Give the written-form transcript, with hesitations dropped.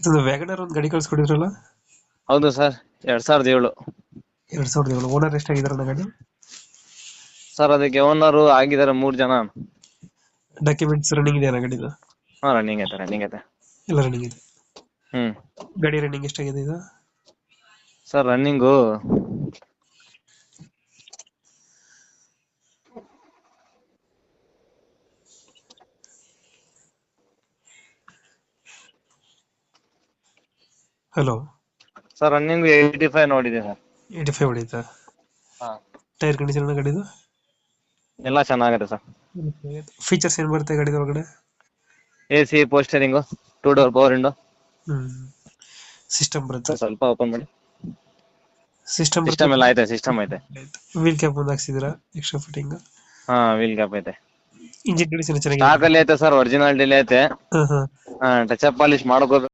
ಇದೊಂದು ವ್ಯಾಗನರ್ ಒಂದು ಗಾಡಿ ಕಳ್ಸ್ಕೊಟ್ಟಿದ್ರಲ್ಲ. ಹೌದು ಸರ್, 2007. 2007 ಓನರ್ ಎಷ್ಟಾಗಿದಾರಣ್ಣ ಗಾಡಿ? ಸರ್ ಅದಕ್ಕೆ ಓನರ್ ಆಗಿದ್ದಾರೆ 3 ಜನ. ಡಾಕ್ಯುಮೆಂಟ್ಸ್ ರನ್ನಿಂಗ್ ಇದೆಯಾ ಗಾಡಿದು? ಹಾ, ರನ್ನಿಂಗ್ ಐತೆ. ಎಲ್ಲ ರನ್ನಿಂಗ್ ಇದೆ. ಹ್ಮ್. ಗಾಡಿ ರನ್ನಿಂಗ್ ಎಷ್ಟಾಗಿದೆ ಇದು? Sir running hello sir running 85 ನೋಡಿದೆ ಸರ್. 85 ಹೊಡೀತಾ? ಹಾ, ಟೈರ್ ಕಂಡೀಷನ್ ಗಾಡಿದು? ಎಲ್ಲ ಚೆನ್ನಾಗಿದೆ ಸರ್. ಫೀಚರ್ಸ್ ಏನ್ ಬರುತ್ತೆ ಗಾಡಿದ ಒಳಗಡೆ? AC, ಪೋಸ್ಟರಿಂಗ್, 2 door power window. System ಬರುತ್ತೆ? ಸ್ವಲ್ಪ ಓಪನ್ ಮಾಡಿ. ಸಿಸ್ಟಮ್ ಎಲ್ಲ ಐತೆ, ಸಿಸ್ಟಮ್ ಐತೆ. ವೀಲ್ ಕ್ಯಾಪ್ ಒಂದು ಹಾಕ್ಸಿದಿರಾ ಎಕ್ಸ್ಟ್ರಾ ಫಿಟ್ಟಿಂಗ್? ಹಾ, ವೀಲ್ ಕ್ಯಾಪ್ ಐತೆ. ಇಂಜಿನ್ ಕಂಡೀಷನ್ ಚೆನ್ನಾಗಿದೆ? ಸ್ಟಾಕ್ ಅಲ್ಲಿ ಐತೆ ಸರ್, ಒರಿಜಿನಾಲಿಟಿ ಐತೆ. ಹಾ ಹಾ. ಟಚ್ ಅಪ್ ಪಾಲಿಶ್ ಮಾಡ್ಕೋಬೇಕು.